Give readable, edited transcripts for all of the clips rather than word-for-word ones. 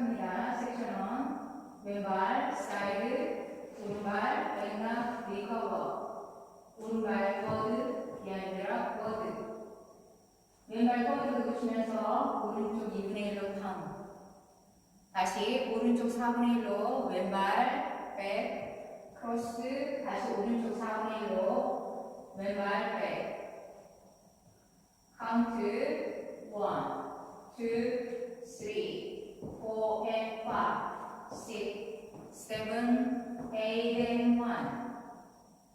시작합니다. 섹션 1. 왼발, 사이드, 오른발, 백락, 리커버. 오른발, 버드, 비하인드락, 버드. 왼발 버드 보시면서 오른쪽 2분의 1로 턴. 다시 오른쪽 4분의 1로 왼발, 백, 크로스. 다시 오른쪽 4분의 1로 왼발, 백. 카운트 1, 2, 3, 4 and 5, 6, 7, 8 and 1.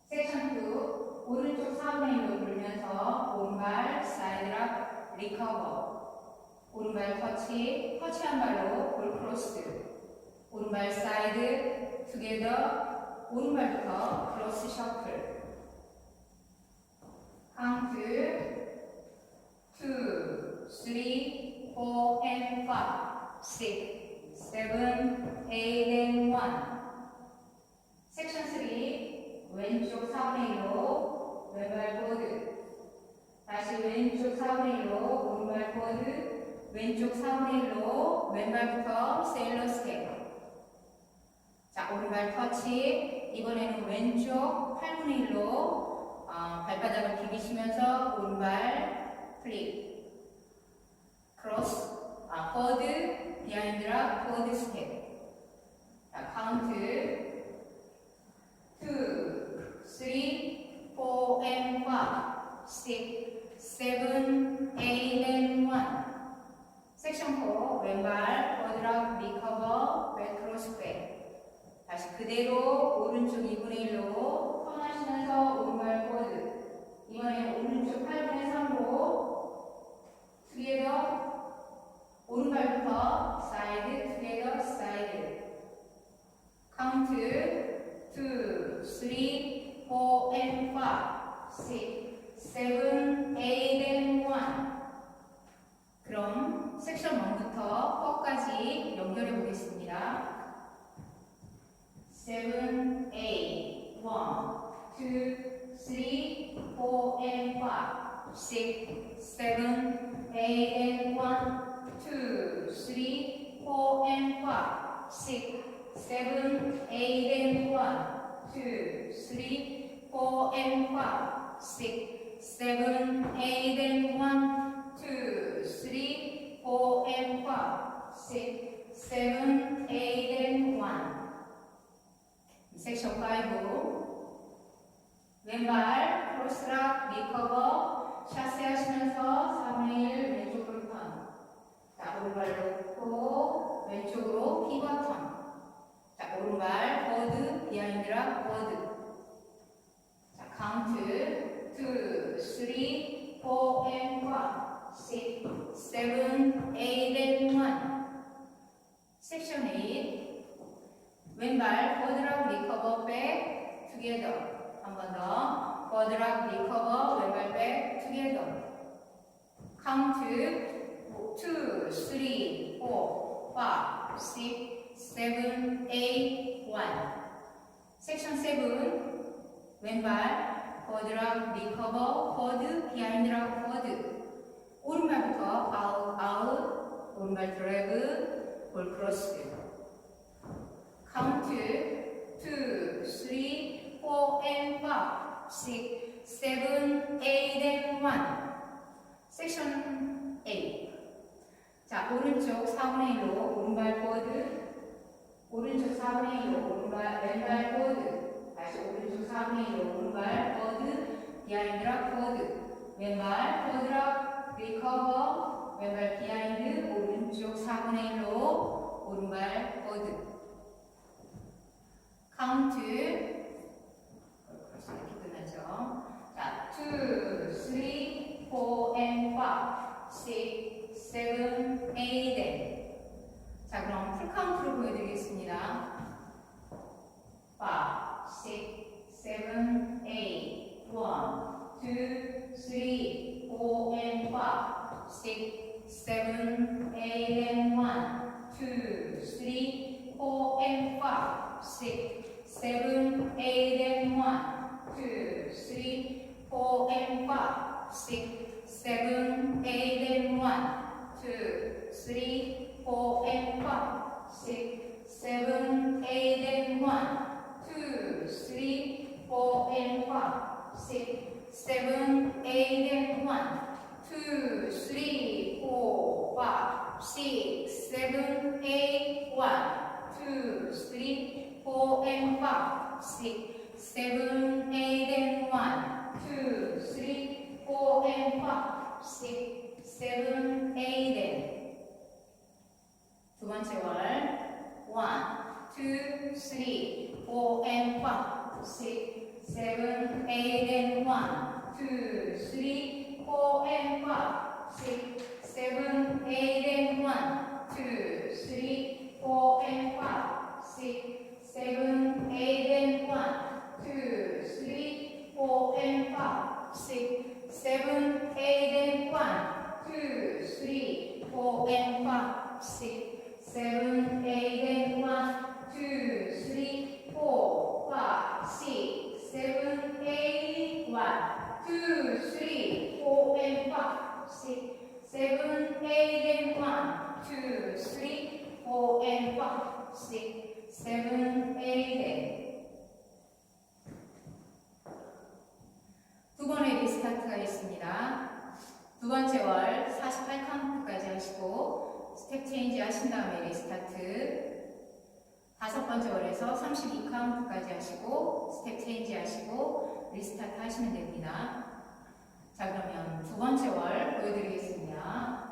섹션 2. 오른쪽 4분의 1로 돌면서 오른발 사이드락 리커버. 오른발 터치, 터치한 발로 볼 크로스. 오른발 사이드 투게더. 오른발부터 크로스 셔플. 카운트 2, 3, 4 and 5, 6, 7, 8 and 1. 섹션 3. 왼쪽 4분의 1로 왼발 보드. 다시 왼쪽 4분의 1로 오른발 보드. 왼쪽 4분의 1로 왼발부터 세일러 스텝. 자, 오른발 터치. 이번에는 왼쪽 8분의 1로 발바닥을 비비시면서 오른발 플립. 크로스. 포드, 비하인드락, 포드 스텝. 자, 카운트 2, 3, 4 and 5, 6, 7, 8 and 1. 섹션 4. 왼발, 버드락, 리커버, 백 크로스 백. 다시 그대로 오른쪽 2분의 1로 턴하시면서 오른발 버드. 이번에 오른쪽 8분의 3로 투게더. 오른발부터 사이드, 투게더, 사이드. 카운트 2, 3, 4 and 5, 6, 7, 8 and 1. 그럼 섹션 1부터 4까지 연결해 보겠습니다. 7, 8, 1, 2, 3, 4 and 5, 6, 7, 8 and 1, 2, 3, 4 and 5, 6, 7, 8 and 1, 2, 3, 4 and 5, 6, 7, 8 and 1, 2, 3, 4 and 5, 6, 7, 8 and 1. 섹션 5. 왼발 크로스락 리커버. 샷세 하시면서 4분의 1 왼쪽으로 턴. 자, 오른발 놓고 왼쪽으로 피벗 턴. 자, 오른발 버드, 비하인드락, 버드. 자, 카운트 2, 3, 4 and 5, 6, 7, 8 and 1. 섹션 8. 왼발 버드락, 리커버, 백, 투게더. 한 번 더. 버드락, 리커버, 왼발 백, 투게더. 카운트 2, 3, 4, 5, 6, 7, 8, 1. 섹션 7. 왼발 버드락, 리커버, 버드, 비하인드락, 버드. 오른발부터 아웃, 아웃. 오른발 드래그, 볼 크로스. 카운트 2, 3, 4 and 5, 6, 7, 8 and 1. 섹션 8. 자, 오른쪽 4분의 1로 오른발 보드. 오른쪽 4분의 1로 오른발, 왼발 보드. 다시 오른쪽 4분의 1로 오른발 보드, 비하인드락 보드. 왼발 보드락, 리커버, 왼발 비하인드. 오른쪽 4분의 1로 오른발 보드. 카운트 이렇게 끝나죠. 자, 2, 3, 4 and 5, 6, 7, 8 and. 자, 그럼 풀 카운트로 보여드리겠습니다. 5, 6, 7, 8, 1, 2, 3, 4 and 5, 6, 7, 8 and 1, 2, 3, 4 and 5, 6, 7, 8 and 1, 2, 3, 4 and 5, 6, 7, 8 and 1, 2, 3, 4 and 5, 6, 7, 8 and 1, 2, 3, 4 and 5, 6, 7, 8 and 1, 2, 3, 4, 5, 6, 7, 8, 1, 2, 3, 4 and 5, 6, 7, 8 and 1, 2, 3, 4 and 5, 6, 7, 8 and 두 번째 월 1, 2, 3, 4 and 5, 6, 7, 8 and 1, 2, 3, 4 and 5, 6, 7, 8 and 1, 2, 3, 4 and 5, 6, 7, 8 and 1, 2, 3, 4 and 5, 6, 7, 8 and 1, 2, 3, 4 and 5, 6, 7, 8 and 1, 2, 3, 4, 5, 6, 7, 8, 1, 2, 3, 4 and 5, 6, 7, 8 and 1, 2, 3, 4 and 5, 6, 7, 8 and 두 번의 리스타트가 있습니다. 두 번째 월 48카운트까지 하시고 스텝 체인지 하신 다음에 리스타트. 다섯 번째 월에서 32카운트까지 하시고 스텝 체인지 하시고 리스타트 하시면 됩니다. 자, 그러면 두 번째 월 보여드리겠습니다.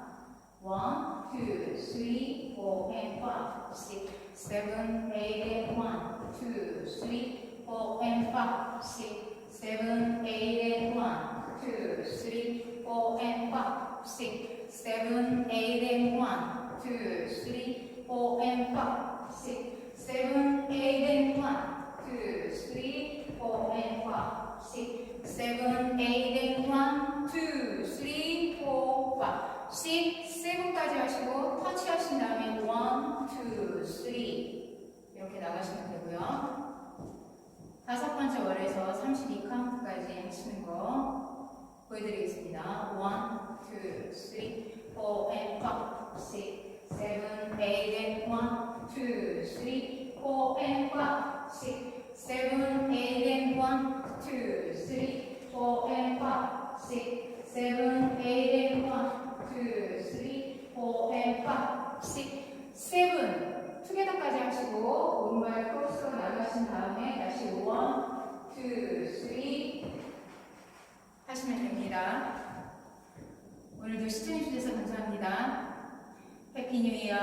1, 2, 3, 4 and 5, 6, 7, 8 and 1, 2, 3, 4 and 5, 6, 7, 8 and 1, 2, 3, 4 and 5, 6, 7, 8 and 1, 2, 3, 4 and 5, 6, 7, 8 and 1, 2, 3, 4 and 5, 6, 7, 8 and 1, 2, 3, 4, 5, 6, 7까지 하시고 터치 하신 다음에 1, 2, 3 이렇게 나가시면 되고요. 다섯 번째 월에서 32카운트까지 하시는 거 보여드리겠습니다. 1, 2, 3, 4 and 5, 6, 7, 8 and 1, 2, 3, 4 and 5, 6, 7, 8 and 1, 2, 3, 4 and 5, 6, 7, 8 and 1, 2, 3, 4 and 5, 6, 7 투게더까지 하시고 오른발 크로스로 나가신 다음에 다시 1, 2, 3 하시면 됩니다. 오늘도 시청해 주셔서 감사합니다. 해피 뉴 이어.